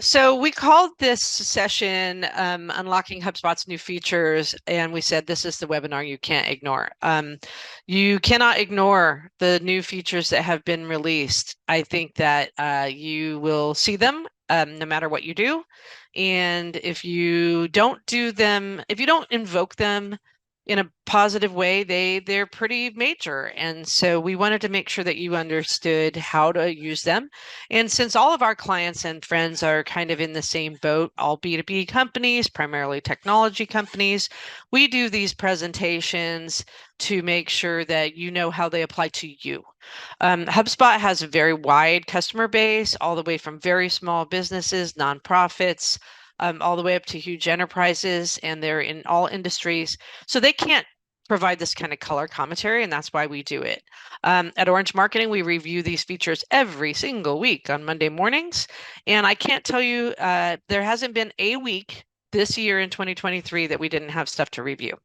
So we called this session Unlocking HubSpot's New Features, and we said this is the webinar you can't ignore. You cannot ignore the new features that have been released. I think that you will see them no matter what you do. And if you don't do them, if you don't invoke them in a positive way, they're pretty major. And so we wanted to make sure that you understood how to use them. And since all of our clients and friends are kind of in the same boat, all B2B companies, primarily technology companies, we do these presentations to make sure that you know how they apply to you. HubSpot has a very wide customer base, all the way from very small businesses, nonprofits, all the way up to huge enterprises, and they're in all industries. So they can't provide this kind of color commentary, and that's why we do it. At Orange Marketing, we review these features every single week on Monday mornings. And I can't tell you, there hasn't been a week this year in 2023 that we didn't have stuff to review.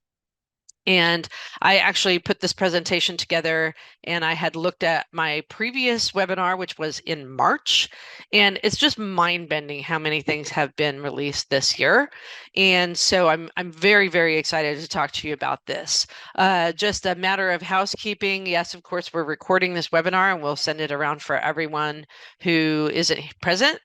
And I actually put this presentation together, and I had looked at my previous webinar, which was in March, and it's just mind-bending how many things have been released this year. And so I'm very, very excited to talk to you about this. Just a matter of housekeeping. Yes, of course, we're recording this webinar, and we'll send it around for everyone who isn't present.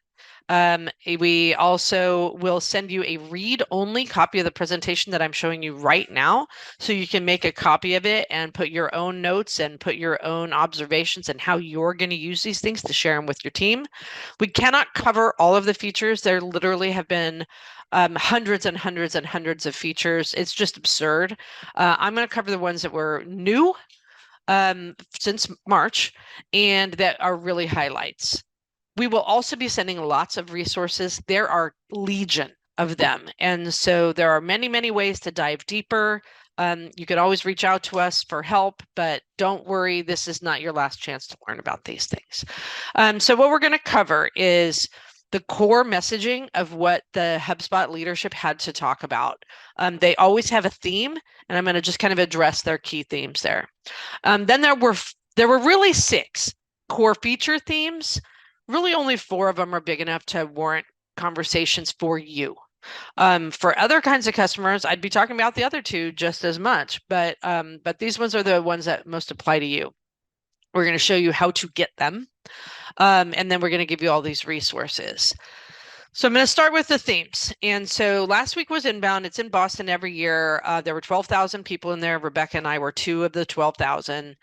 We also will send you a read-only copy of the presentation that I'm showing you right now, so you can make a copy of it and put your own notes and put your own observations and how you're going to use these things to share them with your team. We cannot cover all of the features. There literally have been hundreds and hundreds and hundreds of features. It's just absurd. I'm going to cover the ones that were new since March and that are really highlights. We will also be sending lots of resources. There are legion of them. And so there are many, many ways to dive deeper. You could always reach out to us for help, but don't worry, this is not your last chance to learn about these things. So what we're going to cover is the core messaging of what the HubSpot leadership had to talk about. They always have a theme, and I'm going to just kind of address their key themes there. Then there were really 6 core feature themes. Really only 4 of them are big enough to warrant conversations for you. For other kinds of customers, I'd be talking about the other 2 just as much, but these ones are the ones that most apply to you. We're going to show you how to get them, and then we're going to give you all these resources. So I'm going to start with the themes. And so last week was Inbound. It's in Boston every year. There were 12,000 people in there. Rebecca and I were 2 of the 12,000.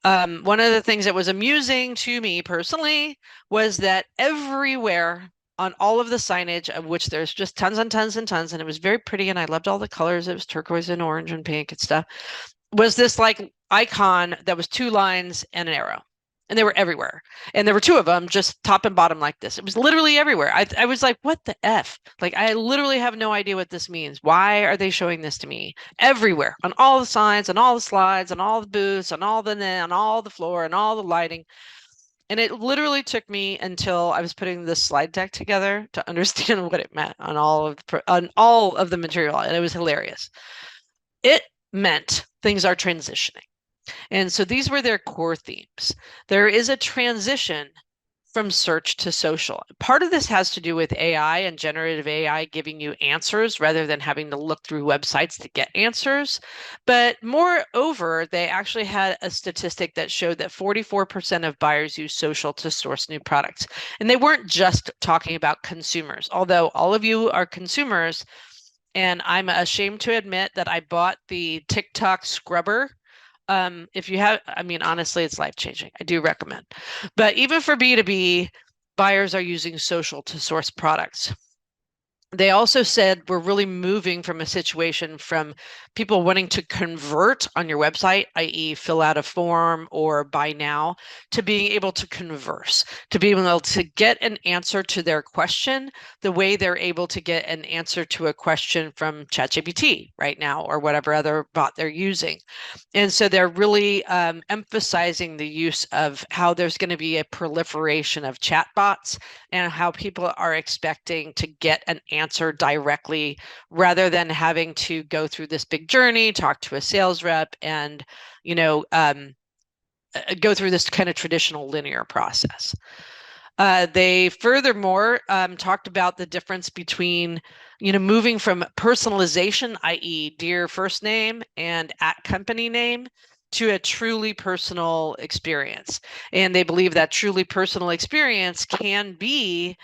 One of the things that was amusing to me personally was that everywhere on all of the signage, of which there's just tons and tons and tons, and it was very pretty, and I loved all the colors. It was turquoise and orange and pink and stuff, was this like icon that was 2 lines and an arrow. And they were everywhere. And there were 2 of them, just top and bottom like this. It was literally everywhere. I was like, what the F? Like, I literally have no idea what this means. Why are they showing this to me? Everywhere, on all the signs, on all the slides, on all the booths, on all the floor, and all the lighting. And it literally took me until I was putting this slide deck together to understand what it meant on all of the material. And it was hilarious. It meant things are transitioning. And so these were their core themes. There is a transition from search to social. Part of this has to do with AI and generative AI giving you answers rather than having to look through websites to get answers. But moreover, they actually had a statistic that showed that 44% of buyers use social to source new products. And they weren't just talking about consumers, although all of you are consumers. And I'm ashamed to admit that I bought the TikTok scrubber. If you have, I mean, honestly, it's life-changing. I do recommend. But even for B2B, buyers are using social to source products. They also said we're really moving from a situation from people wanting to convert on your website, i.e. fill out a form or buy now, to being able to converse, to be able to get an answer to their question the way they're able to get an answer to a question from ChatGPT right now or whatever other bot they're using. And so they're really emphasizing the use of how there's going to be a proliferation of chatbots and how people are expecting to get an answer directly rather than having to go through this big journey, talk to a sales rep, and go through this kind of traditional linear process. They furthermore talked about the difference between, moving from personalization, i.e., dear first name and at company name, to a truly personal experience. And they believe that truly personal experience can be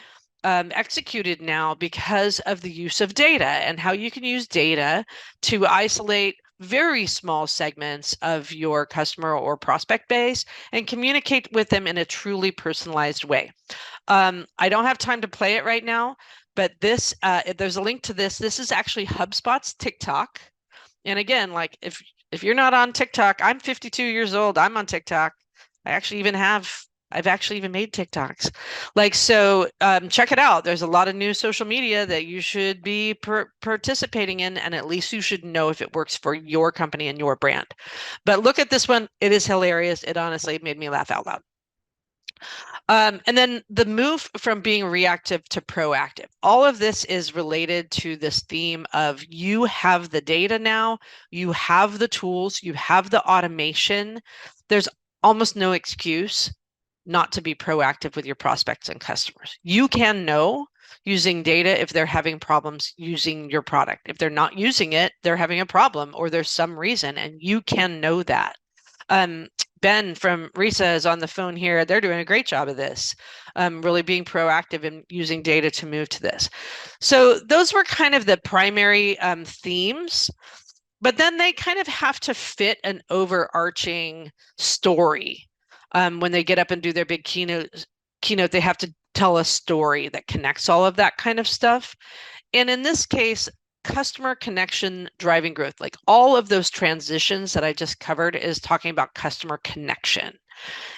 executed now because of the use of data and how you can use data to isolate very small segments of your customer or prospect base and communicate with them in a truly personalized way. I don't have time to play it right now, but there's a link to this. This is actually HubSpot's TikTok. And again, like if you're not on TikTok, I'm 52 years old. I'm on TikTok. I've actually even made TikToks. Check it out. There's a lot of new social media that you should be participating in, and at least you should know if it works for your company and your brand. But look at this one. It is hilarious. It honestly made me laugh out loud. And then the move from being reactive to proactive. All of this is related to this theme of you have the data now, you have the tools, you have the automation. There's almost no excuse not to be proactive with your prospects and customers. You can know using data if they're having problems using your product. If they're not using it, they're having a problem or there's some reason, and you can know that. Ben from RISA is on the phone here. They're doing a great job of this, really being proactive and using data to move to this. So those were kind of the primary themes, but then they kind of have to fit an overarching story. When they get up and do their big keynote, they have to tell a story that connects all of that kind of stuff. And in this case, customer connection driving growth, like all of those transitions that I just covered is talking about customer connection.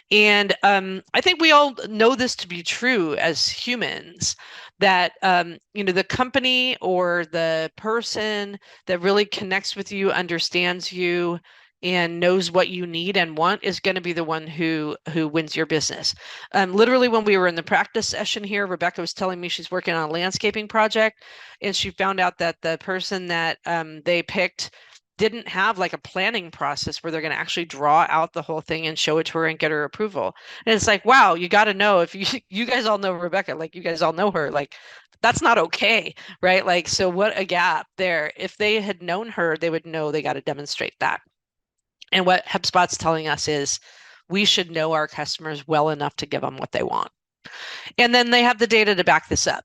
And I think we all know this to be true as humans, that the company or the person that really connects with you, understands you, and knows what you need and want is going to be the one who wins your business. Literally, when we were in the practice session here, Rebecca was telling me she's working on a landscaping project, and she found out that the person that they picked didn't have like a planning process where they're going to actually draw out the whole thing and show it to her and get her approval. And it's like, wow, you got to know, if you guys all know Rebecca, like you guys all know her, like that's not okay, right? Like, so what a gap there. If they had known her, they would know they got to demonstrate that. And what HubSpot's telling us is we should know our customers well enough to give them what they want. And then they have the data to back this up,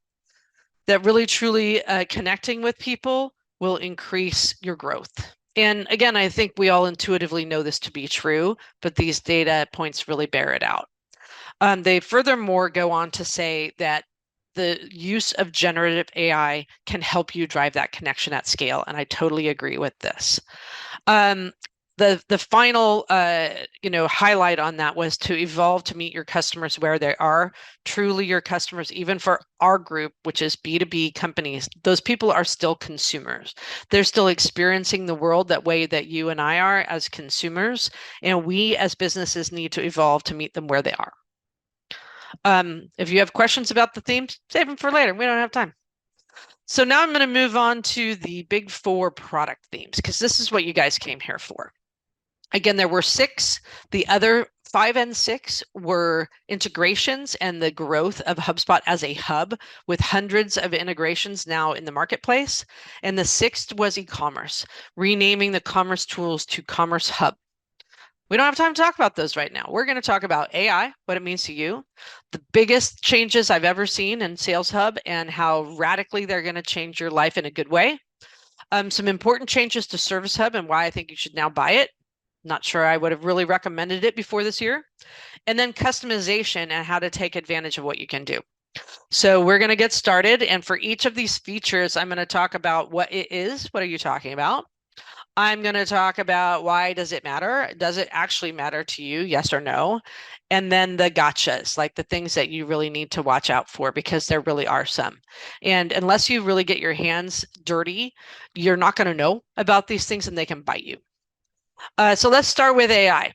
that really truly connecting with people will increase your growth. And again, I think we all intuitively know this to be true, but these data points really bear it out. They furthermore go on to say that the use of generative AI can help you drive that connection at scale. And I totally agree with this. The final highlight on that was to evolve to meet your customers where they are. Truly your customers, even for our group, which is B2B companies, those people are still consumers. They're still experiencing the world that way that you and I are as consumers, and we as businesses need to evolve to meet them where they are. If you have questions about the themes, save them for later. We don't have time. So now I'm going to move on to the big 4 product themes, because this is what you guys came here for. Again, there were 6. The other 5 and 6 were integrations and the growth of HubSpot as a hub with hundreds of integrations now in the marketplace. And the 6th was e-commerce, renaming the commerce tools to Commerce Hub. We don't have time to talk about those right now. We're going to talk about AI, what it means to you, the biggest changes I've ever seen in Sales Hub and how radically they're going to change your life in a good way. Some important changes to Service Hub and why I think you should now buy it. Not sure I would have really recommended it before this year. And then customization and how to take advantage of what you can do. So we're going to get started. And for each of these features, I'm going to talk about what it is. What are you talking about? I'm going to talk about why does it matter? Does it actually matter to you? Yes or no? And then the gotchas, like the things that you really need to watch out for, because there really are some. And unless you really get your hands dirty, you're not going to know about these things and they can bite you. So let's start with AI.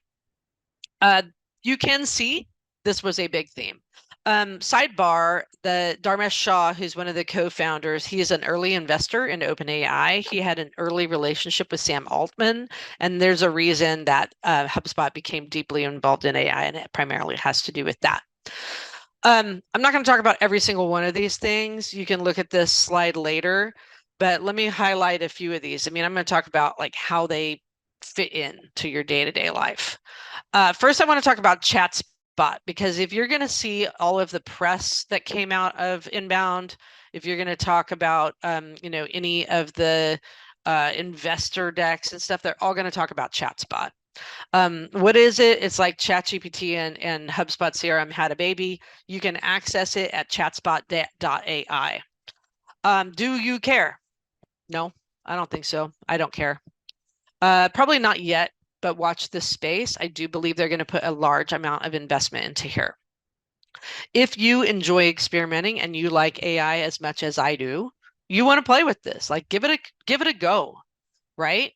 You can see this was a big theme. Sidebar, the Dharmesh Shah, who's one of the co-founders, he is an early investor in OpenAI. He had an early relationship with Sam Altman, and there's a reason that HubSpot became deeply involved in AI, and it primarily has to do with that. I'm not going to talk about every single one of these things. You can look at this slide later, but let me highlight a few of these. I mean, I'm going to talk about like how they fit in to your day-to-day life. First, I want to talk about ChatSpot, because if you're going to see all of the press that came out of inbound, if you're going to talk about, any of the investor decks and stuff, they're all going to talk about ChatSpot. What is it? It's like ChatGPT and HubSpot CRM had a baby. You can access it at chatspot.ai. Do you care? No, I don't think so. I don't care. Probably not yet, but watch this space. I do believe they're going to put a large amount of investment into here. If you enjoy experimenting and you like AI as much as I do, you want to play with this. Like give it a go, right?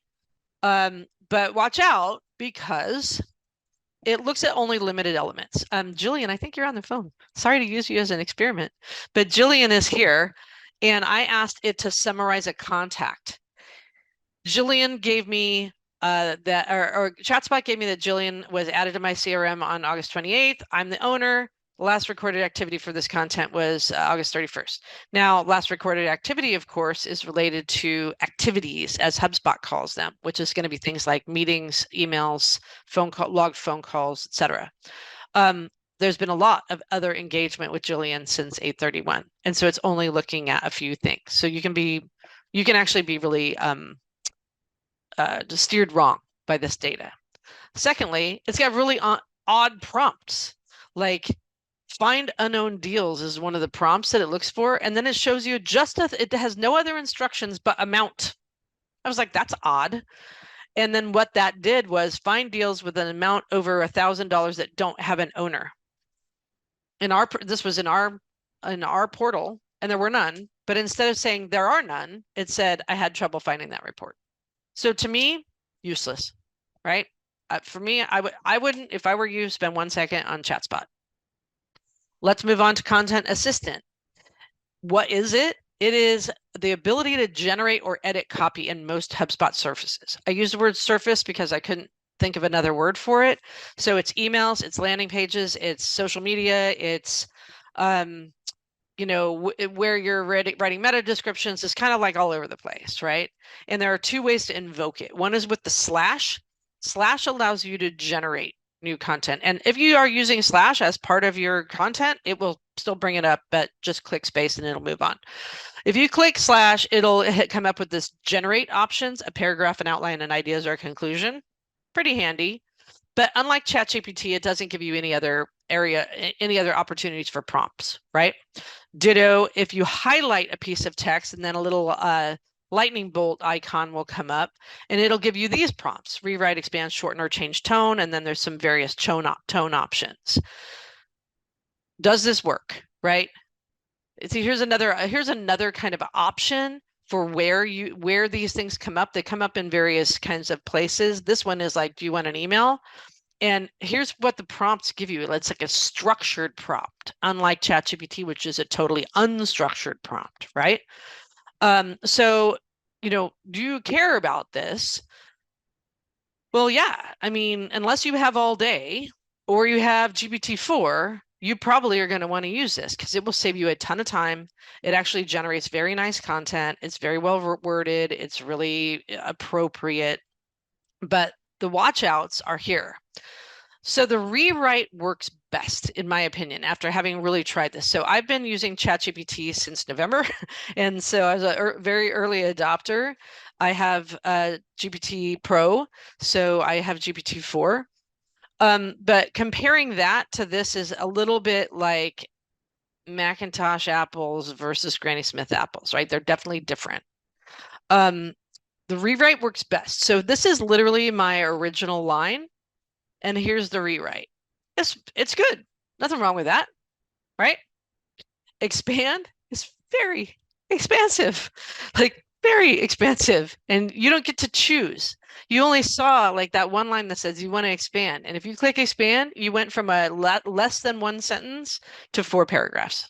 But watch out, because it looks at only limited elements. Jillian, I think you're on the phone. Sorry to use you as an experiment, but Jillian is here, and I asked it to summarize a contact. Jillian gave me that, or ChatSpot gave me that Jillian was added to my CRM on August 28th. I'm the owner. The last recorded activity for this content was August 31st. Now, last recorded activity, of course, is related to activities, as HubSpot calls them, which is going to be things like meetings, emails, phone call, logged phone calls, etc. There's been a lot of other engagement with Jillian since 8/31, and so it's only looking at a few things. So you can actually be really steered wrong by this data. Secondly, it's got really odd prompts, like find unknown deals is one of the prompts that it looks for, and then it shows you it has no other instructions but amount. I was like, that's odd. And then what that did was find deals with an amount over $1,000 that don't have an owner. This was in our portal, and there were none. But instead of saying there are none, it said I had trouble finding that report. So to me, useless, right? For me, I wouldn't, if I were you, spend 1 second on ChatSpot. Let's move on to Content Assistant. What is it? It is the ability to generate or edit copy in most HubSpot surfaces. I use the word surface because I couldn't think of another word for it. So it's emails, it's landing pages, it's social media, it's where you're writing meta descriptions is kind of like all over the place, right? And there are two ways to invoke it. One is with the slash. Slash allows you to generate new content. And if you are using slash as part of your content, it will still bring it up, but just click space and it'll move on. If you click slash, it'll come up with this generate options, a paragraph, an outline, and ideas or a conclusion. Pretty handy. But unlike ChatGPT, it doesn't give you any other opportunities for prompts, right? Ditto, if you highlight a piece of text and then a little lightning bolt icon will come up, and it'll give you these prompts: rewrite, expand, shorten, or change tone, and then there's some various tone options. Does this work, right? See, here's another kind of option for where these things come up. They come up in various kinds of places. This one is like, do you want an email? And here's what the prompts give you. It's like a structured prompt, unlike ChatGPT, which is a totally unstructured prompt, right? So, do you care about this? Well, yeah. I mean, unless you have all day or you have GPT-4, you probably are going to want to use this because it will save you a ton of time. It actually generates very nice content. It's very well worded. It's really appropriate. But the watch-outs are here. So the rewrite works best, in my opinion, after having really tried this. So I've been using ChatGPT since November. And so as a very early adopter, I have GPT Pro. So I have GPT-4. But comparing that to this is a little bit like Macintosh apples versus Granny Smith apples, right? They're definitely different. The rewrite works best. So this is literally my original line. And here's the rewrite. It's good. Nothing wrong with that, right? Expand is very expansive, like very expansive. And you don't get to choose. You only saw like that one line that says you want to expand. And if you click expand, you went from a less than one sentence to 4 paragraphs.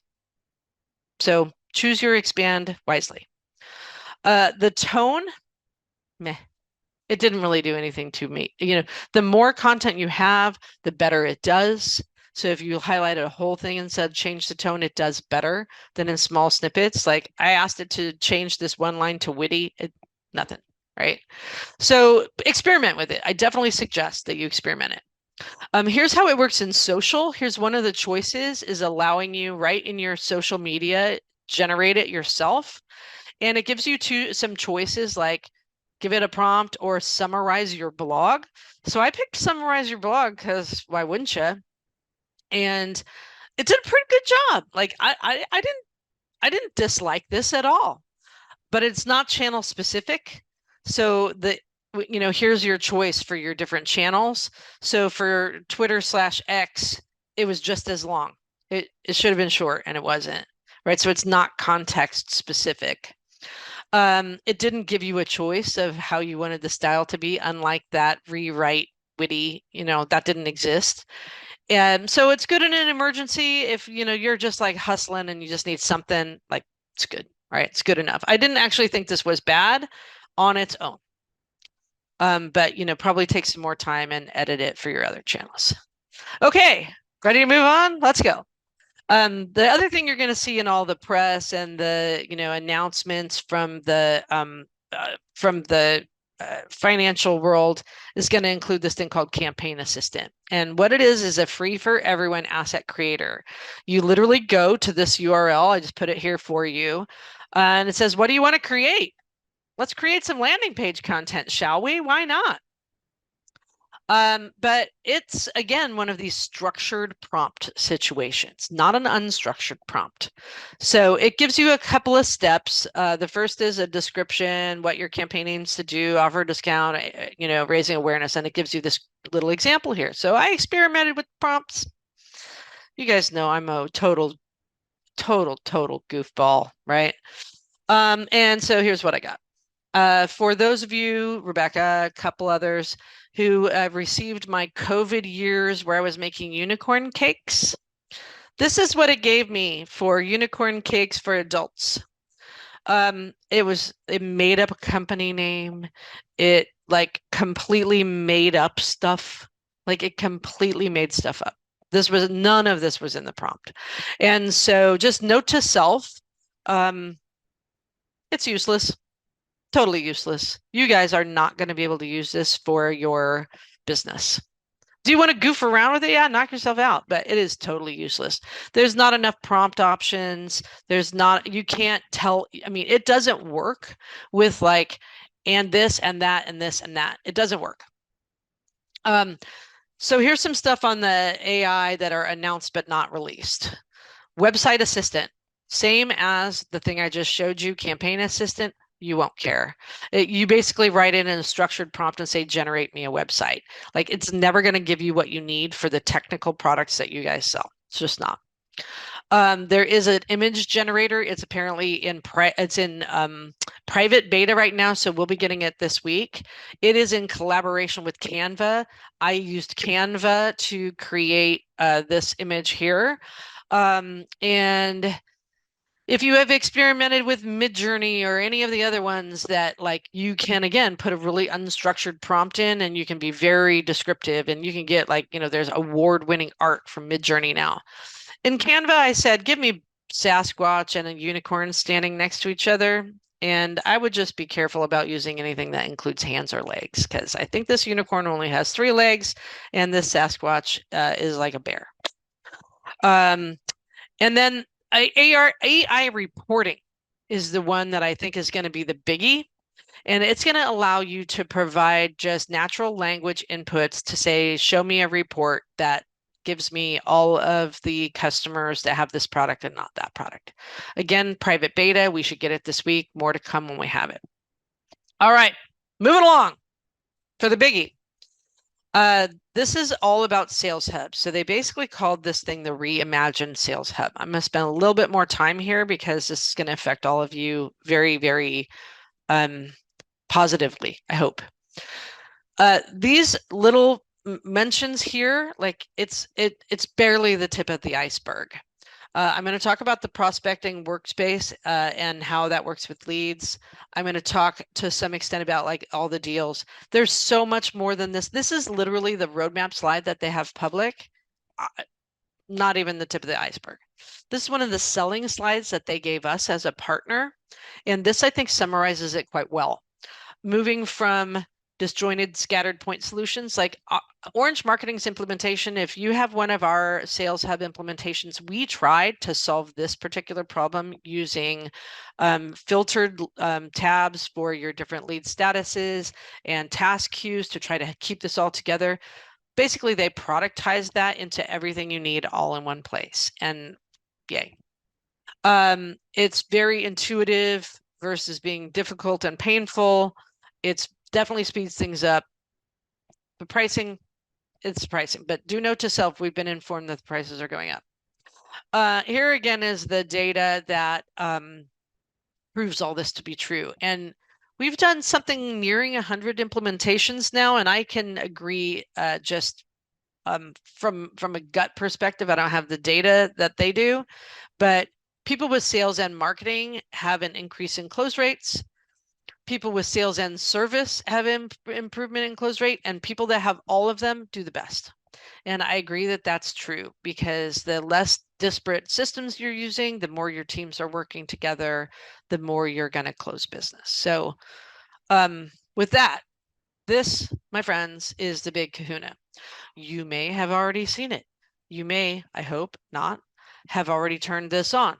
So choose your expand wisely. The tone, meh. It didn't really do anything to me. The more content you have, the better it does. So if you highlight a whole thing and said change the tone, it does better than in small snippets. Like I asked it to change this one line to witty, nothing, right? So experiment with it. I definitely suggest that you experiment it. Here's how it works in social. Here's one of the choices is allowing you right in your social media, generate it yourself. And it gives you some choices like give it a prompt or summarize your blog. So I picked summarize your blog because why wouldn't you? And it did a pretty good job. Like I didn't dislike this at all, but it's not channel specific. So here's your choice for your different channels. So for Twitter/X, it was just as long. It should have been short and it wasn't, right? So it's not context specific. It didn't give you a choice of how you wanted the style to be, unlike that rewrite witty, that didn't exist. And so it's good in an emergency if you're just like hustling and you just need something, like it's good, right? It's good enough. I didn't actually think this was bad on its own. But probably take some more time and edit it for your other channels. Okay, ready to move on? Let's go. The other thing you're going to see in all the press and the announcements from the financial world is going to include this thing called Campaign Assistant. And what it is a free for everyone asset creator. You literally go to this URL. I just put it here for you. And it says, what do you want to create? Let's create some landing page content, shall we? Why not? But it's, again, one of these structured prompt situations, not an unstructured prompt. So it gives you a couple of steps. The first is a description, what your campaign aims to do, offer a discount, raising awareness, and it gives you this little example here. So I experimented with prompts. You guys know I'm a total goofball, right? And so here's what I got. For those of you, Rebecca, a couple others who received my COVID years where I was making unicorn cakes, this is what it gave me for unicorn cakes for adults. It made up a company name. It like completely made up stuff. Like it completely made stuff up. None of this was in the prompt. And so just note to self, it's useless. Totally useless. You guys are not going to be able to use this for your business. Do you want to goof around with it? Yeah, knock yourself out, but it is totally useless. There's not enough prompt options. You can't tell. I mean, it doesn't work with like, and this and that and this and that. It doesn't work. So here's some stuff on the AI that are announced but not released. Website Assistant, same as the thing I just showed you, Campaign Assistant. You won't care. You basically write in a structured prompt and say, generate me a website. Like it's never going to give you what you need for the technical products that you guys sell. It's just not. There is an image generator. It's apparently in private beta right now, so we'll be getting it this week. It is in collaboration with Canva. I used Canva to create this image here. And if you have experimented with Midjourney or any of the other ones that like you can, again, put a really unstructured prompt in and you can be very descriptive and you can get like, there's award-winning art from Midjourney now. In Canva, I said, give me Sasquatch and a unicorn standing next to each other. And I would just be careful about using anything that includes hands or legs because I think this unicorn only has 3 legs and this Sasquatch is like a bear. And then AI reporting is the one that I think is going to be the biggie. And it's going to allow you to provide just natural language inputs to say, show me a report that gives me all of the customers that have this product and not that product. Again, private beta, we should get it this week. More to come when we have it. All right, moving along for the biggie. This is all about Sales Hub. So they basically called this thing the Reimagined Sales Hub. I'm going to spend a little bit more time here because this is going to affect all of you very, very positively, I hope. These little mentions here, like it's barely the tip of the iceberg. I'm going to talk about the prospecting workspace and how that works with leads. I'm going to talk to some extent about like all the deals. There's so much more than this. This is literally the roadmap slide that they have public. not even the tip of the iceberg. This is one of the selling slides that they gave us as a partner. And this, I think, summarizes it quite well. Moving from disjointed, scattered point solutions, like Orange Marketing's implementation, if you have one of our Sales Hub implementations, we tried to solve this particular problem using filtered tabs for your different lead statuses and task queues to try to keep this all together. Basically, they productized that into everything you need all in one place, and yay. It's very intuitive versus being difficult and painful. It's definitely speeds things up. The pricing, it's pricing, but do note to self, we've been informed that the prices are going up. Here again is the data that proves all this to be true. And we've done something nearing 100 implementations now, and I can agree just from a gut perspective, I don't have the data that they do, but people with sales and marketing have an increase in close rates. People with sales and service have improvement in close rate, and people that have all of them do the best. And I agree that that's true, because the less disparate systems you're using, the more your teams are working together, the more you're going to close business. So with that, this, my friends, is the big kahuna. You may have already seen it. You may, I hope not, have already turned this on.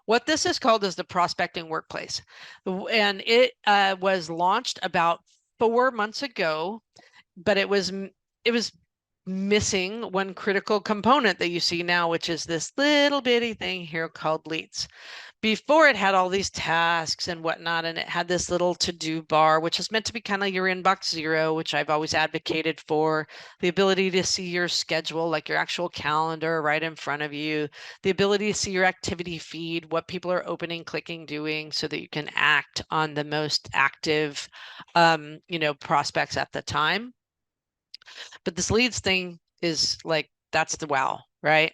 What this is called is the Prospecting Workplace. And it was launched about 4 months ago, but it was missing one critical component that you see now, which is this little bitty thing here called leads. Before, it had all these tasks and whatnot, and it had this little to-do bar, which is meant to be kind of your inbox zero, which I've always advocated for. The ability to see your schedule, like your actual calendar right in front of you. The ability to see your activity feed, what people are opening, clicking, doing, so that you can act on the most active, prospects at the time. But this leads thing is like, that's the wow, right?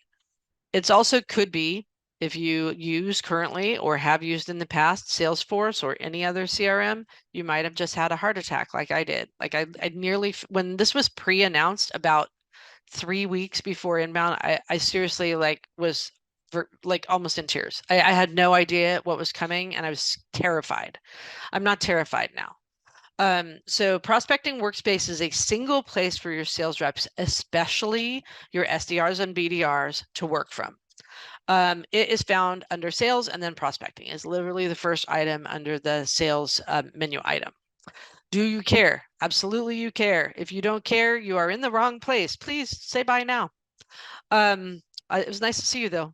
It's also could be, if you use currently or have used in the past Salesforce or any other CRM, you might have just had a heart attack like I did. Like I nearly, when this was pre-announced about 3 weeks before inbound, I seriously was almost in tears. I had no idea what was coming, and I was terrified. I'm not terrified now. So Prospecting Workspace is a single place for your sales reps, especially your SDRs and BDRs, to work from. It is found under sales, and then prospecting is literally the first item under the sales menu item. Do you care? Absolutely, you care. If you don't care, you are in the wrong place. Please say bye now. It was nice to see you, though.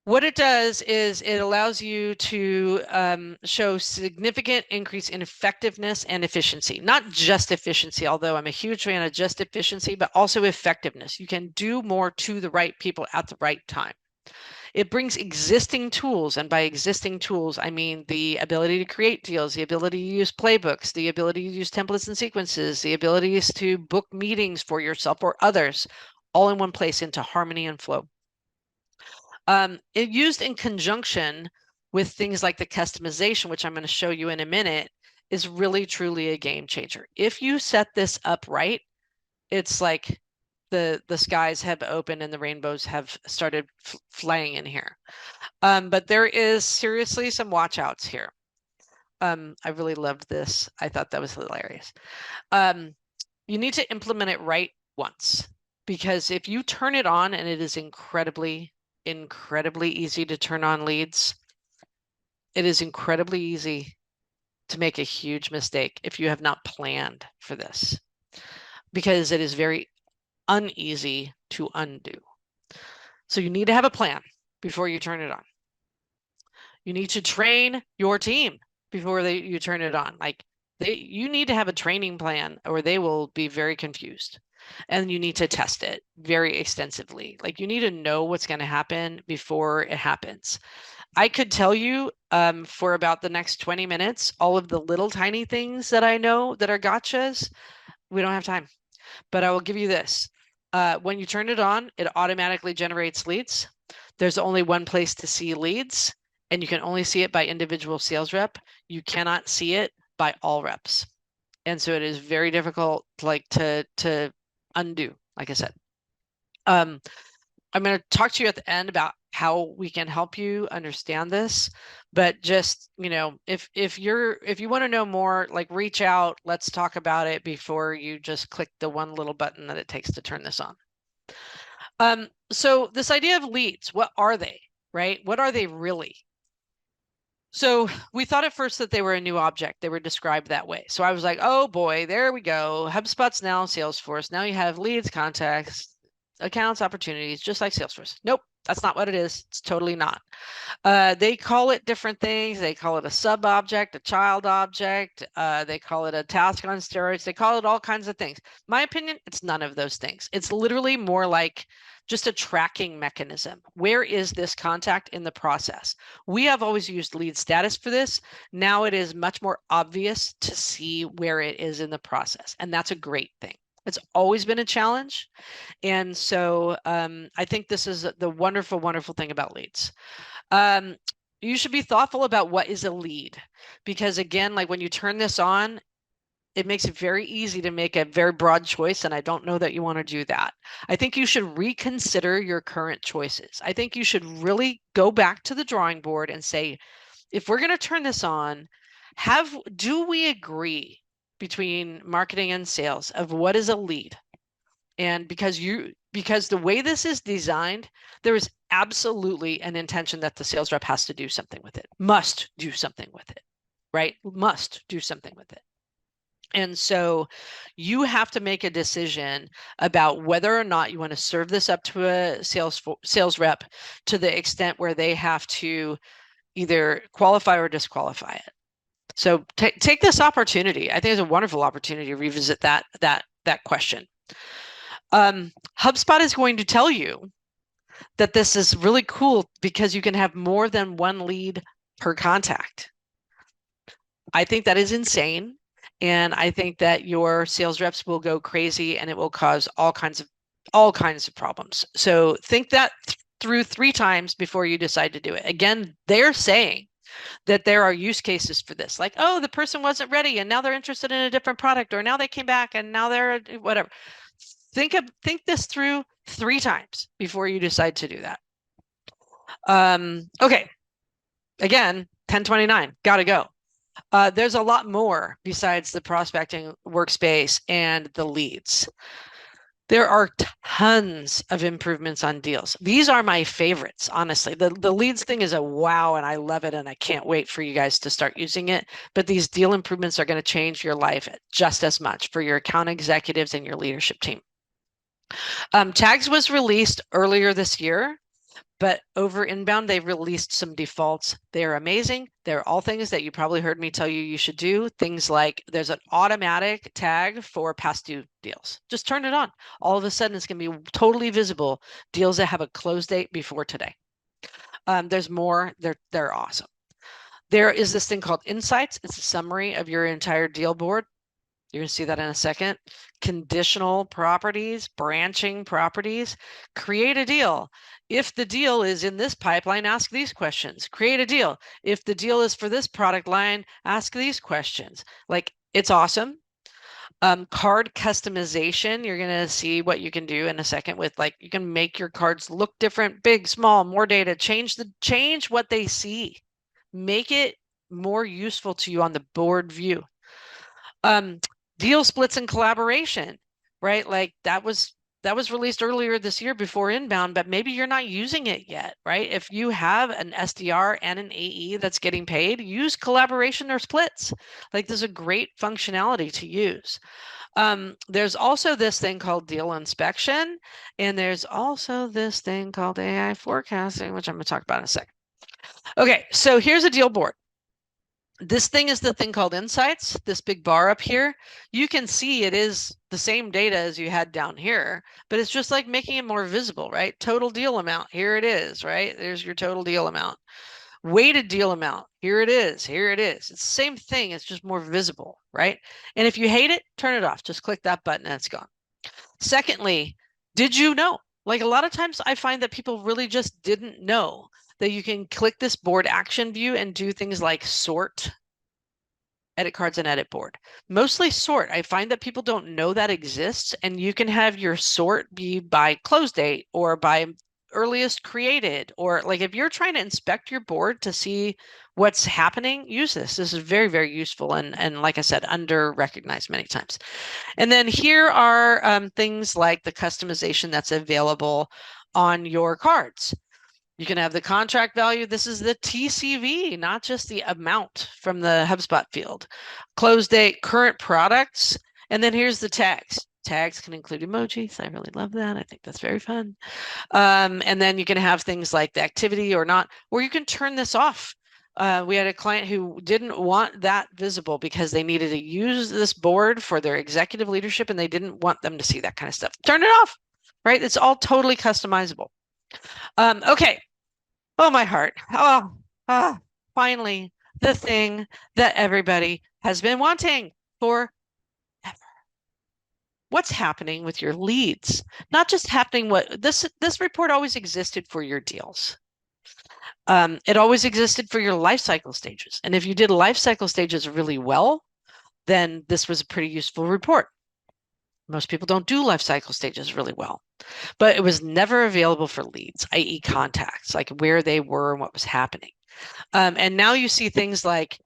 What it does is it allows you to show significant increase in effectiveness and efficiency. Not just efficiency, although I'm a huge fan of just efficiency, but also effectiveness. You can do more to the right people at the right time. It brings existing tools, and by existing tools, I mean the ability to create deals, the ability to use playbooks, the ability to use templates and sequences, the abilities to book meetings for yourself or others, all in one place into harmony and flow. It used in conjunction with things like the customization, which I'm going to show you in a minute, is really truly a game changer. If you set this up right, it's like the skies have opened and the rainbows have started flying in here. But there is seriously some watch outs here. I really loved this. I thought that was hilarious. You need to implement it right once, because if you turn it on and it is incredibly easy to turn on leads, it is incredibly easy to make a huge mistake if you have not planned for this, because it is very uneasy to undo. So you need to have a plan before you turn it on. You need to train your team before you turn it on. You need to have a training plan, or they will be very confused. And you need to test it very extensively. You need to know what's going to happen before it happens. I could tell you for about the next 20 minutes all of the little tiny things that I know that are gotchas. We don't have time, but I will give you this. When you turn it on, it automatically generates leads. There's only one place to see leads, and you can only see it by individual sales rep. You cannot see it by all reps. And so it is very difficult to undo, like I said. I I'm going to talk to you at the end about how we can help you understand this, but just, if you want to know more, like reach out, let's talk about it before you just click the one little button that it takes to turn this on. So this idea of leads, what are they, right? What are they really? So we thought at first that they were a new object. They were described that way. So I was like, oh boy, there we go. HubSpot's now Salesforce. Now you have leads, contacts, accounts, opportunities, just like Salesforce. Nope, that's not what it is. It's totally not. They call it different things. They call it a sub object, a child object. They call it a task on steroids. They call it all kinds of things. My opinion, it's none of those things. It's literally more like just a tracking mechanism. Where is this contact in the process? We have always used lead status for this. Now it is much more obvious to see where it is in the process. And that's a great thing. It's always been a challenge. And so I think this is the wonderful, wonderful thing about leads. You should be thoughtful about what is a lead, because again, like when you turn this on, it makes it very easy to make a very broad choice. And I don't know that you want to do that. I think you should reconsider your current choices. I think you should really go back to the drawing board and say, if we're going to turn this on, do we agree between marketing and sales of what is a lead? And because the way this is designed, there is absolutely an intention that the sales rep has to do something with it, must do something with it, right? Must do something with it. And so you have to make a decision about whether or not you want to serve this up to a sales rep to the extent where they have to either qualify or disqualify it. So take this opportunity. I think it's a wonderful opportunity to revisit that question. HubSpot is going to tell you that this is really cool because you can have more than one lead per contact. I think that is insane. And I think that your sales reps will go crazy and it will cause all kinds of problems. So think that through 3 times before you decide to do it. Again, they're saying that there are use cases for this, like, oh, the person wasn't ready and now they're interested in a different product, or now they came back and now they're whatever. Think this through 3 times before you decide to do that. Okay. Again, 1029, gotta go. There's a lot more besides the prospecting workspace and the leads. There are tons of improvements on deals. These are my favorites, honestly. The leads thing is a wow, and I love it, and I can't wait for you guys to start using it. But these deal improvements are going to change your life just as much for your account executives and your leadership team. Tags was released earlier this year. But over inbound, they've released some defaults. They're amazing. They're all things that you probably heard me tell you should do. Things like there's an automatic tag for past due deals. Just turn it on. All of a sudden, it's going to be totally visible. Deals that have a close date before today. There's more. They're awesome. There is this thing called Insights. It's a summary of your entire deal board. You're going to see that in a second. Conditional properties, branching properties. Create a deal. If the deal is in this pipeline, ask these questions. Create a deal. If the deal is for this product line, ask these questions. Like, it's awesome. Card customization. You're going to see what you can do in a second with, like, you can make your cards look different, big, small, more data, change what they see. Make it more useful to you on the board view. Deal splits and collaboration, right? Like that was released earlier this year before inbound, but maybe you're not using it yet, right? If you have an SDR and an AE that's getting paid, use collaboration or splits. Like there's a great functionality to use. There's also this thing called deal inspection, and there's also this thing called AI forecasting, which I'm going to talk about in a second. Okay, so here's a deal board. This thing is the thing called Insights, this big bar up here. You can see it is the same data as you had down here, but it's just like making it more visible, right? Total deal amount, here it is, right? There's your total deal amount. Weighted deal amount, here it is, here it is. It's the same thing, it's just more visible, right? And if you hate it, turn it off. Just click that button and it's gone. Secondly, did you know? Like a lot of times I find that people really just didn't know that you can click this board action view and do things like sort, edit cards, and edit board. Mostly sort. I find that people don't know that exists, and you can have your sort be by close date or by earliest created, or like if you're trying to inspect your board to see what's happening, use this. This is very, very useful and like I said, under recognized many times. And then here are things like the customization that's available on your cards. You can have the contract value. This is the TCV, not just the amount from the HubSpot field. Close date, current products, and then here's the tags. Tags can include emojis. I really love that. I think that's very fun. And then you can have things like the activity or not, or you can turn this off. We had a client who didn't want that visible because they needed to use this board for their executive leadership and they didn't want them to see that kind of stuff. Turn it off, right? It's all totally customizable. Okay. Oh, my heart. Finally, the thing that everybody has been wanting forever. What's happening with your leads? Not just happening what this report always existed for your deals. It always existed for your life cycle stages. And if you did life cycle stages really well, then this was a pretty useful report. Most people don't do life cycle stages really well, but it was never available for leads, i.e. contacts, like where they were and what was happening. And now you see things like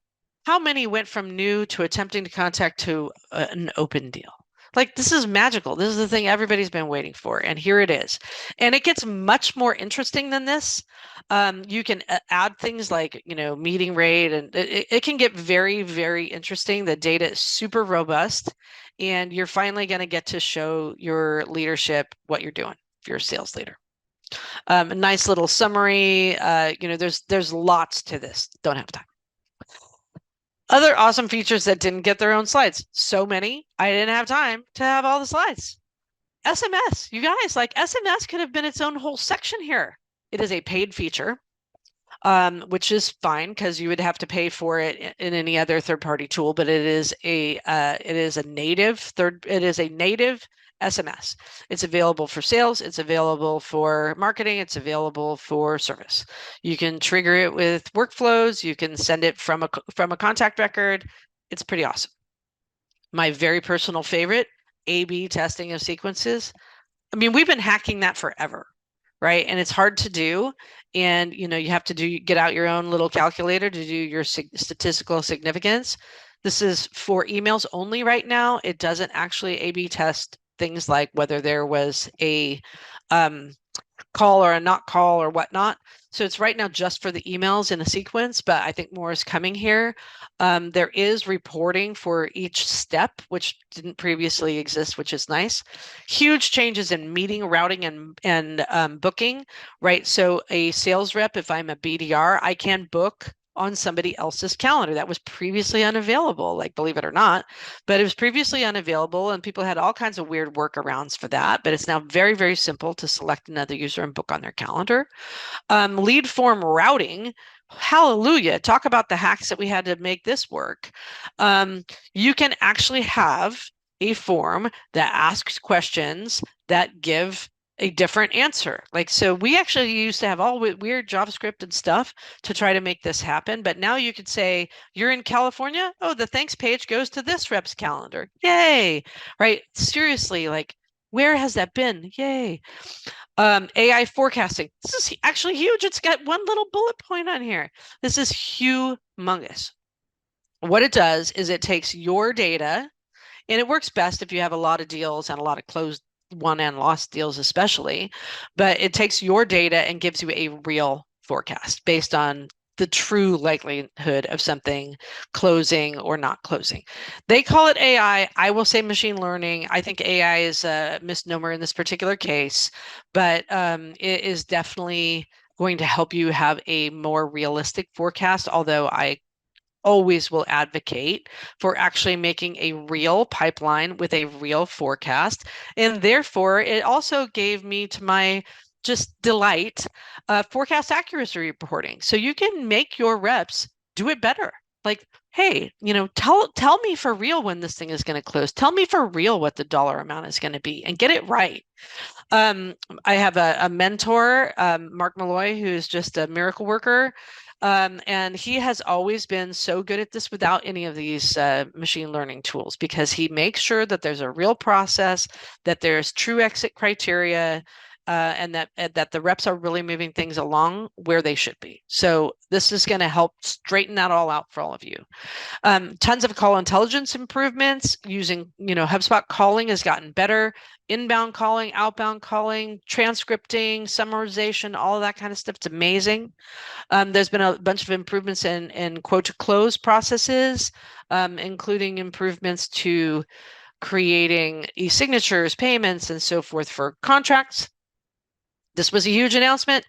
how many went from new to attempting to contact to an open deal. Like this is magical. This is the thing everybody's been waiting for. And here it is. And it gets much more interesting than this. You can add things like, meeting rate, and it can get very, very interesting. The data is super robust, and you're finally going to get to show your leadership what you're doing if you're a sales leader. A nice little summary. There's lots to this. Don't have time. Other awesome features that didn't get their own slides. So many, I didn't have time to have all the slides. SMS, you guys, like SMS could have been its own whole section here. It is a paid feature, which is fine because you would have to pay for it in any other third-party tool. But it is a native SMS. It's available for sales. It's available for marketing. It's available for service. You can trigger it with workflows. You can send it from a contact record. It's pretty awesome. My very personal favorite, A/B testing of sequences. I mean, we've been hacking that forever, right? And it's hard to do. And, you have to get out your own little calculator to do your statistical significance. This is for emails only right now. It doesn't actually A/B test things like whether there was a call or a not call or whatnot. So it's right now just for the emails in a sequence, but I think more is coming here. There is reporting for each step, which didn't previously exist, which is nice. Huge changes in meeting, routing, and booking, right? So a sales rep, if I'm a BDR, I can book on somebody else's calendar. That was previously unavailable, like believe it or not, but it was previously unavailable and people had all kinds of weird workarounds for that. But it's now very, very simple to select another user and book on their calendar. Lead form routing. Hallelujah. Talk about the hacks that we had to make this work. You can actually have a form that asks questions that give a different answer. Like, so we actually used to have all weird JavaScript and stuff to try to make this happen. But now you could say, you're in California? Oh, the thanks page goes to this rep's calendar. Yay. Right. Seriously, like, where has that been? Yay. AI forecasting. This is actually huge. It's got one little bullet point on here. This is humongous. What it does is it takes your data, and it works best if you have a lot of deals and a lot of closed won and lost deals especially, but it takes your data and gives you a real forecast based on the true likelihood of something closing or not closing. They call it AI. I will say machine learning. I think AI is a misnomer in this particular case, but it is definitely going to help you have a more realistic forecast, although I always will advocate for actually making a real pipeline with a real forecast. And therefore, it also gave me, to my just delight, forecast accuracy reporting. So you can make your reps do it better. Like, hey, tell me for real when this thing is going to close. Tell me for real what the dollar amount is going to be and get it right. I have a mentor, Mark Malloy, who's just a miracle worker. And he has always been so good at this without any of these machine learning tools, because he makes sure that there's a real process, that there's true exit criteria, and that the reps are really moving things along where they should be. So this is going to help straighten that all out for all of you. Tons of call intelligence improvements using, HubSpot calling has gotten better. Inbound calling, outbound calling, transcripting, summarization, all of that kind of stuff. It's amazing. There's been a bunch of improvements in quote to close processes, including improvements to creating e-signatures, payments, and so forth for contracts. This was a huge announcement.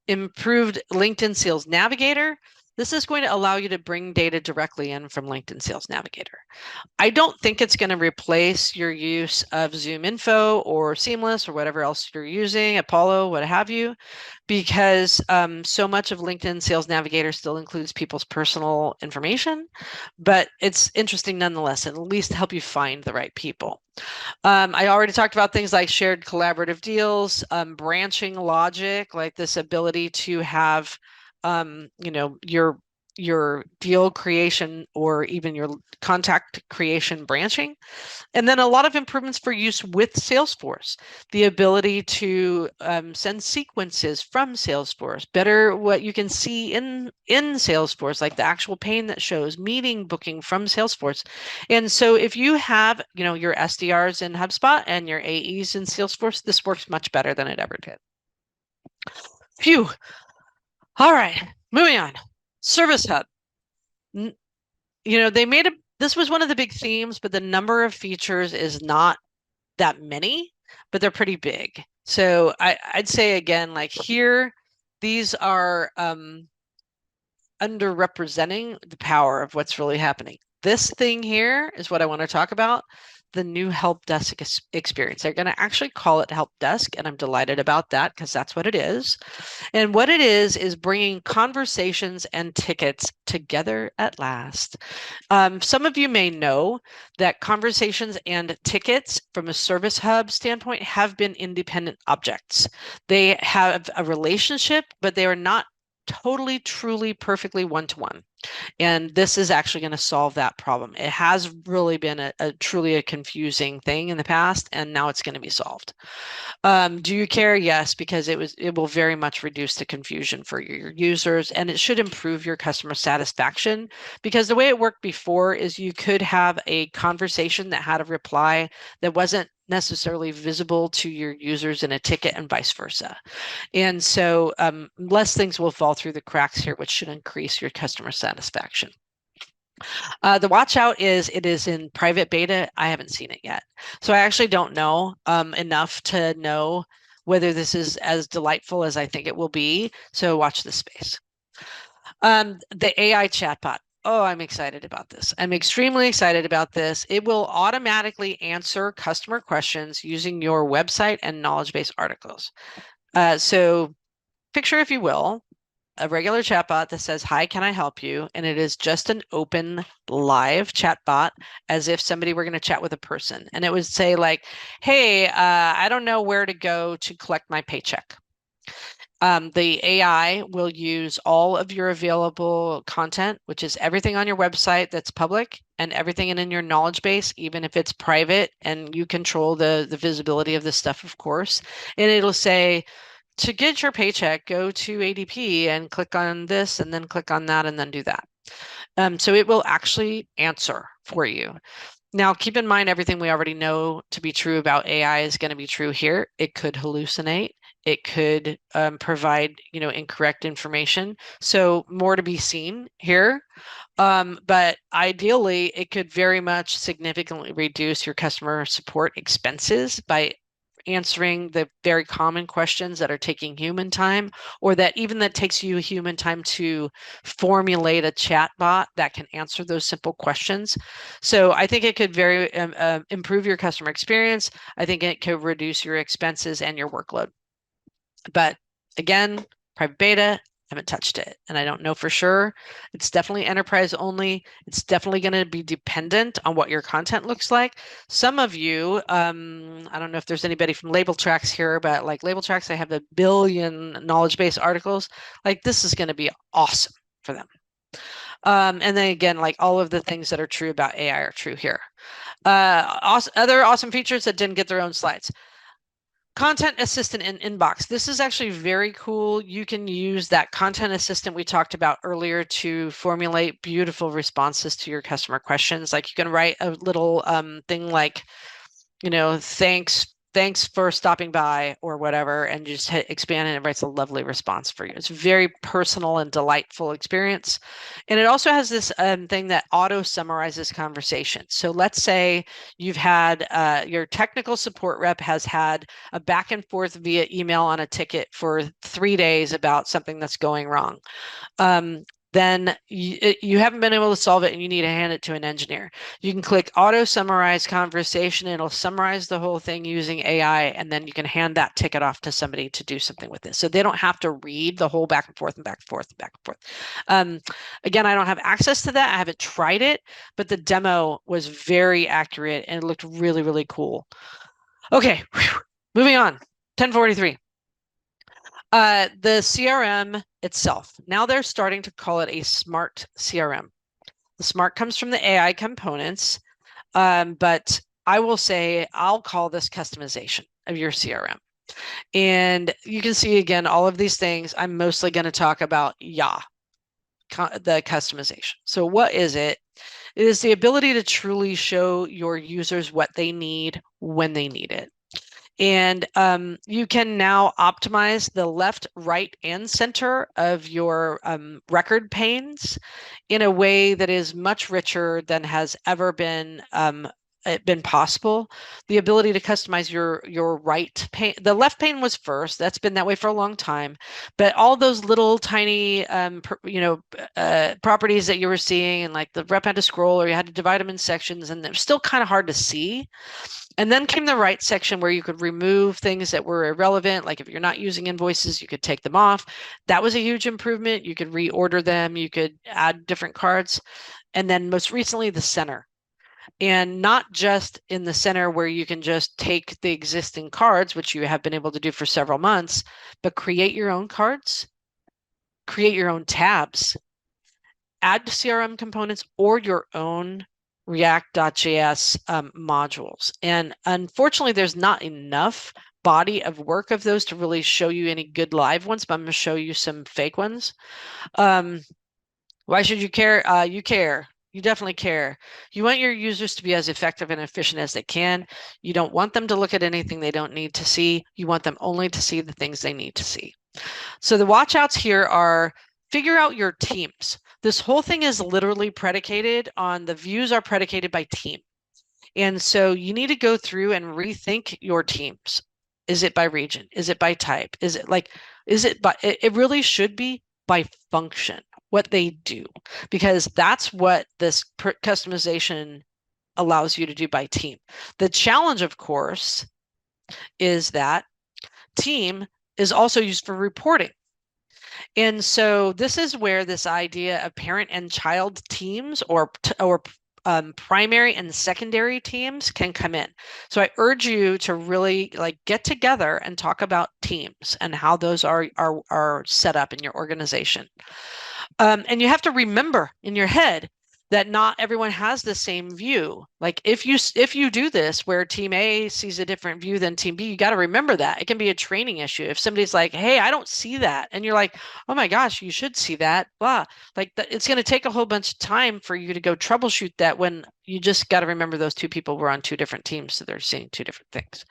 Improved LinkedIn Sales Navigator. This is going to allow you to bring data directly in from LinkedIn Sales Navigator. I don't think it's going to replace your use of Zoom Info or Seamless or whatever else you're using, Apollo, what have you, because so much of LinkedIn Sales Navigator still includes people's personal information, but it's interesting nonetheless, and at least help you find the right people. I already talked about things like shared collaborative deals, branching logic, like this ability to have, your deal creation or even your contact creation branching. And then a lot of improvements for use with Salesforce, the ability to send sequences from Salesforce, better what you can see in Salesforce, like the actual pane that shows meeting booking from Salesforce. And so if you have, your SDRs in HubSpot and your AEs in Salesforce, this works much better than it ever did. Phew. All right, moving on. Service Hub. This was one of the big themes, but the number of features is not that many, but they're pretty big. So I'd say again, like here, these are underrepresenting the power of what's really happening. This thing here is what I want to talk about, the new help desk experience. They're going to actually call it help desk, and I'm delighted about that because that's what it is. And what it is bringing conversations and tickets together at last. Some of you may know that conversations and tickets from a Service Hub standpoint have been independent objects. They have a relationship, but they are not totally, truly, perfectly one-to-one. And this is actually going to solve that problem. It has really been a truly a confusing thing in the past, and now it's going to be solved. Do you care? Yes, because it will very much reduce the confusion for your users, and it should improve your customer satisfaction, because the way it worked before is you could have a conversation that had a reply that wasn't necessarily visible to your users in a ticket and vice versa. And so less things will fall through the cracks here, which should increase your customer satisfaction. The watch out is it is in private beta. I haven't seen it yet. So I actually don't know enough to know whether this is as delightful as I think it will be. So watch this space. The AI chatbot. Oh, I'm excited about this. I'm extremely excited about this. It will automatically answer customer questions using your website and knowledge base articles. So picture, if you will, a regular chatbot that says, "Hi, can I help you?" And it is just an open live chatbot as if somebody were going to chat with a person. And it would say like, "Hey, I don't know where to go to collect my paycheck." The AI will use all of your available content, which is everything on your website that's public and everything in your knowledge base, even if it's private and you control the visibility of this stuff, of course. And it'll say, to get your paycheck, go to ADP and click on this and then click on that and then do that. So it will actually answer for you. Now, keep in mind, everything we already know to be true about AI is going to be true here. It could hallucinate. It could provide, incorrect information. So more to be seen here. But ideally, it could very much significantly reduce your customer support expenses by answering the very common questions that are taking human time, or that takes you human time to formulate a chat bot that can answer those simple questions. So I think it could very improve your customer experience. I think it could reduce your expenses and your workload. But again, private beta, haven't touched it, and I don't know for sure. It's definitely enterprise only. It's definitely going to be dependent on what your content looks like. Some of you, I don't know if there's anybody from Label Tracks here, but like Label Tracks, I have 1 billion knowledge base articles. Like this is going to be awesome for them. And then again, like all of the things that are true about AI are true here. Other awesome features that didn't get their own slides. Content assistant in inbox. This is actually very cool. You can use that content assistant we talked about earlier to formulate beautiful responses to your customer questions. Like you can write a little thing like, thanks for stopping by or whatever, and you just hit expand and it writes a lovely response for you. It's a very personal and delightful experience. And it also has this thing that auto summarizes conversations. So let's say you've had your technical support rep has had a back and forth via email on a ticket for 3 days about something that's going wrong. Then you haven't been able to solve it and you need to hand it to an engineer. You can click auto summarize conversation. It'll summarize the whole thing using AI, and then you can hand that ticket off to somebody to do something with it. So they don't have to read the whole back and forth and back and forth and back and forth. Again, I don't have access to that. I haven't tried it, but the demo was very accurate and it looked really, really cool. Okay, moving on. 1043. The CRM itself. Now they're starting to call it a smart CRM. The smart comes from the AI components, but I will say I'll call this customization of your CRM. And you can see again, all of these things, I'm mostly going to talk about the customization. So what is it? It is the ability to truly show your users what they need when they need it. And you can now optimize the left, right, and center of your record panes in a way that is much richer than has ever been possible. The ability to customize your right pane. The left pane was first. That's been that way for a long time. But all those little tiny properties that you were seeing, and like the rep had to scroll or you had to divide them in sections, and they're still kind of hard to see. And then came the right section where you could remove things that were irrelevant. Like if you're not using invoices, you could take them off. That was a huge improvement. You could reorder them. You could add different cards. And then most recently, the center. And not just in the center where you can just take the existing cards, which you have been able to do for several months, but create your own cards, create your own tabs, add CRM components or your own React.js modules. And unfortunately, there's not enough body of work of those to really show you any good live ones, but I'm going to show you some fake ones. Why should you care? You care. You definitely care. You want your users to be as effective and efficient as they can. You don't want them to look at anything they don't need to see. You want them only to see the things they need to see. So the watchouts here are figure out your teams. This whole thing is literally predicated on the views are predicated by team. And so you need to go through and rethink your teams. Is it by region? Is it by type? It really should be by function, what they do, because that's what this customization allows you to do by team. The challenge, of course, is that team is also used for reporting. And so this is where this idea of parent and child teams or primary and secondary teams can come in. So I urge you to really get together and talk about teams and how those are set up in your organization. And you have to remember in your head that not everyone has the same view. Like if you do this where team A sees a different view than team B, you got to remember that. It can be a training issue. If somebody's like, hey, I don't see that. And you're like, oh my gosh, you should see that. Blah. It's going to take a whole bunch of time for you to go troubleshoot that when you just got to remember those two people were on two different teams. So they're seeing two different things.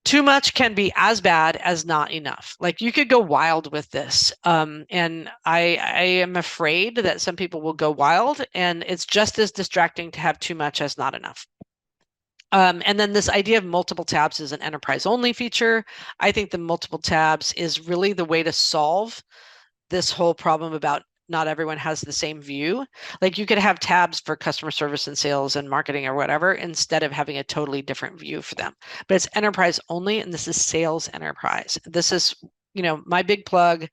Too much can be as bad as not enough. Like you could go wild with this. And I am afraid that some people will go wild, and it's just as distracting to have too much as not enough. And then this idea of multiple tabs is an enterprise only feature. I think the multiple tabs is really the way to solve this whole problem about not everyone has the same view. Like you could have tabs for customer service and sales and marketing or whatever, instead of having a totally different view for them. But it's enterprise only, and this is sales enterprise. This is, my big plug.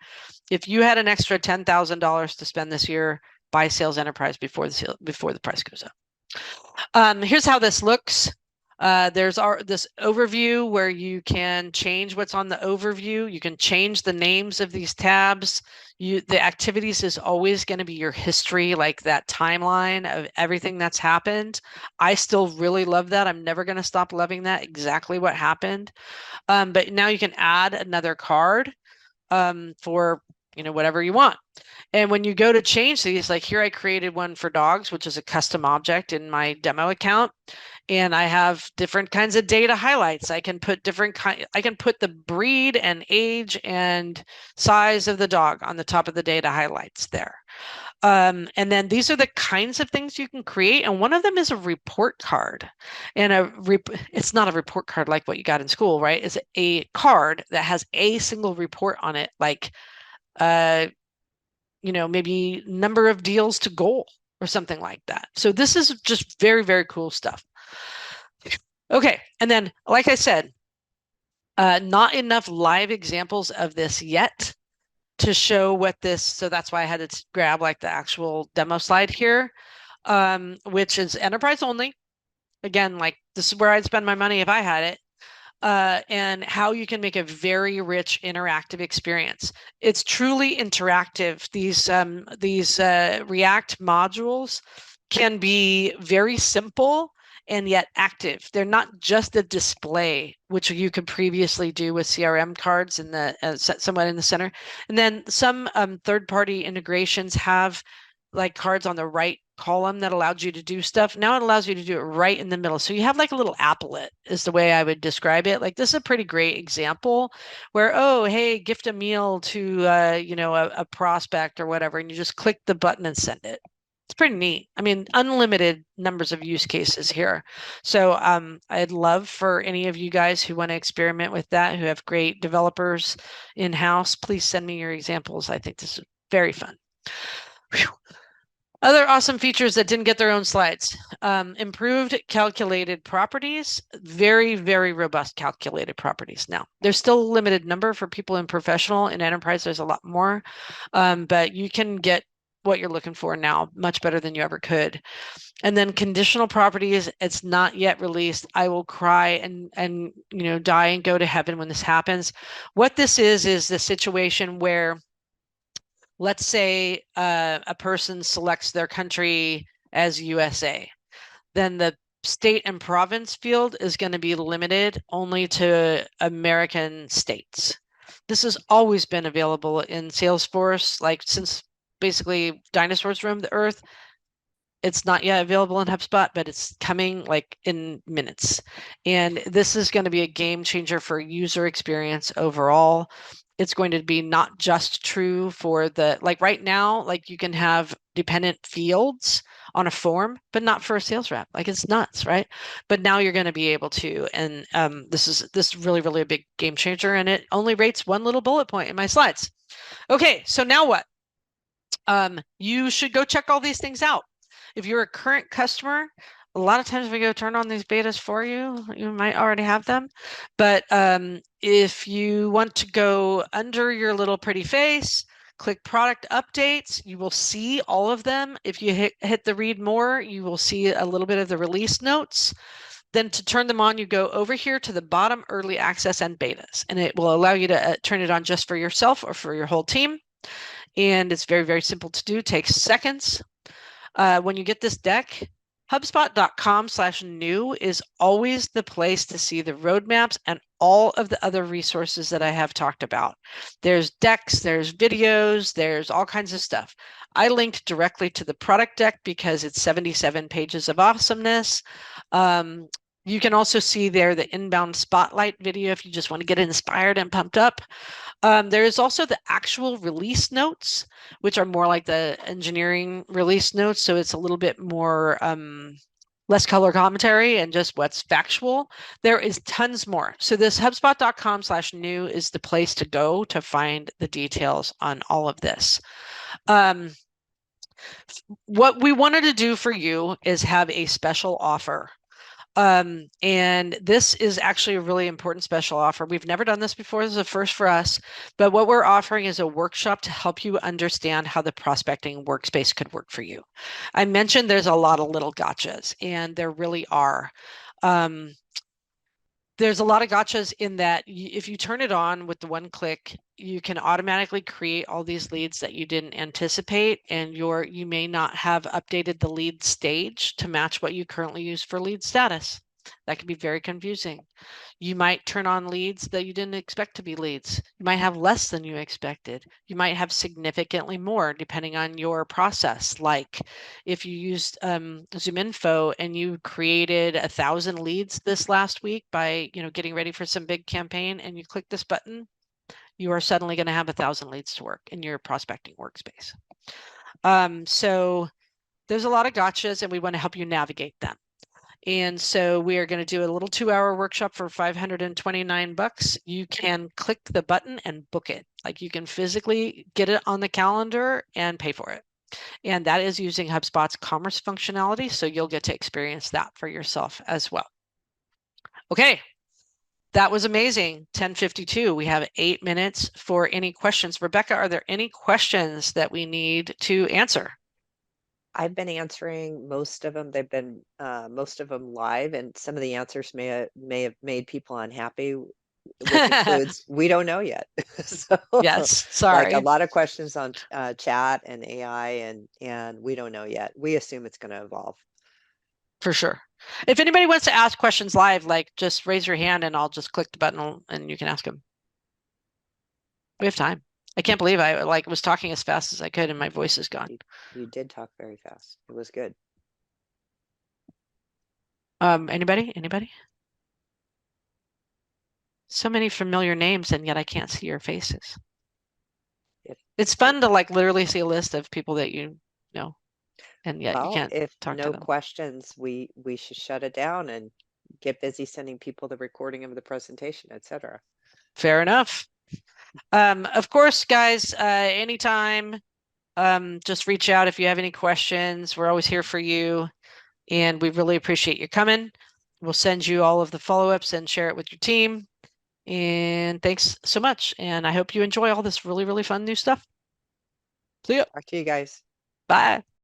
If you had an extra $10,000 to spend this year, buy sales enterprise before the price goes up. Here's how this looks. There's this overview where you can change what's on the overview. You can change the names of these tabs. The activities is always going to be your history, like that timeline of everything that's happened. I still really love that. I'm never going to stop loving that, exactly what happened. But now you can add another card for whatever you want. And when you go to change these, like here I created one for dogs, which is a custom object in my demo account. And I have different kinds of data highlights. I can put I can put the breed and age and size of the dog on the top of the data highlights there. And then these are the kinds of things you can create. And one of them is a report card. And it's not a report card like what you got in school, right? It's a card that has a single report on it, like maybe number of deals to goal or something like that. So this is just very, very cool stuff. Okay, and then like I said, not enough live examples of this yet to show what this, so that's why I had to grab like the actual demo slide here, which is enterprise only. Again, like this is where I'd spend my money if I had it. And how you can make a very rich interactive experience. It's truly interactive. These React modules can be very simple and yet active. They're not just a display, which you could previously do with CRM cards in the somewhat in the center. And then some third-party integrations have like cards on the right column that allowed you to do stuff. Now it allows you to do it right in the middle. So you have like a little applet is the way I would describe it. Like this is a pretty great example where, oh, hey, gift a meal to, a prospect or whatever. And you just click the button and send it. It's pretty neat. I mean, unlimited numbers of use cases here. So I'd love for any of you guys who want to experiment with that, who have great developers in-house, please send me your examples. I think this is very fun. Whew. Other awesome features that didn't get their own slides. Improved calculated properties, very, very robust calculated properties. Now, there's still a limited number for people in professional. In enterprise, there's a lot more, but you can get what you're looking for now much better than you ever could. And then conditional properties, it's not yet released. I will cry and die and go to heaven when this happens. What this is the situation where, let's say a person selects their country as USA, then the state and province field is going to be limited only to American states. This has always been available in Salesforce, like since basically dinosaurs roamed the earth. It's not yet available in HubSpot, but it's coming like in minutes. And this is going to be a game changer for user experience overall. It's going to be not just true for like right now, like you can have dependent fields on a form, but not for a sales rep. Like it's nuts, right? But now you're going to be able to, and this is really, really a big game changer, and it only rates one little bullet point in my slides. Okay, so now what? You should go check all these things out. If you're a current customer, a lot of times we go turn on these betas for you. You might already have them. But if you want to go under your little pretty face, click product updates, you will see all of them. If you hit the read more, you will see a little bit of the release notes. Then to turn them on, you go over here to the bottom, early access and betas, and it will allow you to turn it on just for yourself or for your whole team. And it's very, very simple to do, takes seconds. When you get this deck, HubSpot.com/new is always the place to see the roadmaps and all of the other resources that I have talked about. There's decks, there's videos, there's all kinds of stuff. I linked directly to the product deck because it's 77 pages of awesomeness. You can also see there the inbound spotlight video if you just want to get inspired and pumped up. There is also the actual release notes, which are more like the engineering release notes. So it's a little bit more less color commentary and just what's factual. There is tons more. So this HubSpot.com/new is the place to go to find the details on all of this. What we wanted to do for you is have a special offer. And this is actually a really important special offer. We've never done this before. This is a first for us, but what we're offering is a workshop to help you understand how the prospecting workspace could work for you. I mentioned there's a lot of little gotchas, and there really are. There's a lot of gotchas in that if you turn it on with the one click, you can automatically create all these leads that you didn't anticipate, and you may not have updated the lead stage to match what you currently use for lead status. That can be very confusing. You might turn on leads that you didn't expect to be leads. You might have less than you expected. You might have significantly more depending on your process. Like if you used ZoomInfo and you created 1,000 leads this last week by getting ready for some big campaign, and you click this button, you are suddenly going to have 1,000 leads to work in your prospecting workspace. So there's a lot of gotchas, and we want to help you navigate them. And so we are going to do a little 2-hour workshop for $529. You can click the button and book it. Like you can physically get it on the calendar and pay for it. And that is using HubSpot's commerce functionality. So you'll get to experience that for yourself as well. Okay. That was amazing. 10:52. We have 8 minutes for any questions. Rebecca, are there any questions that we need to answer? I've been answering most of them. They've been most of them live, and some of the answers may have made people unhappy, which includes we don't know yet. So, Yes, like a sorry. lot of questions on chat and AI, and we don't know yet. We assume it's going to evolve. For sure. If anybody wants to ask questions live, like just raise your hand and I'll just click the button and you can ask them. We have time. I can't believe I was talking as fast as I could and my voice is gone. You did talk very fast. It was good. Anybody? So many familiar names and yet I can't see your faces. It's fun to literally see a list of people that you know and yet you can't if talk to no them. questions, we should shut it down and get busy sending people the recording of the presentation, etc. Fair enough. Of course, guys, anytime, just reach out if you have any questions. We're always here for you. And we really appreciate you coming. We'll send you all of the follow-ups and share it with your team. And thanks so much. And I hope you enjoy all this really, really fun new stuff. See ya. Talk to you guys. Bye.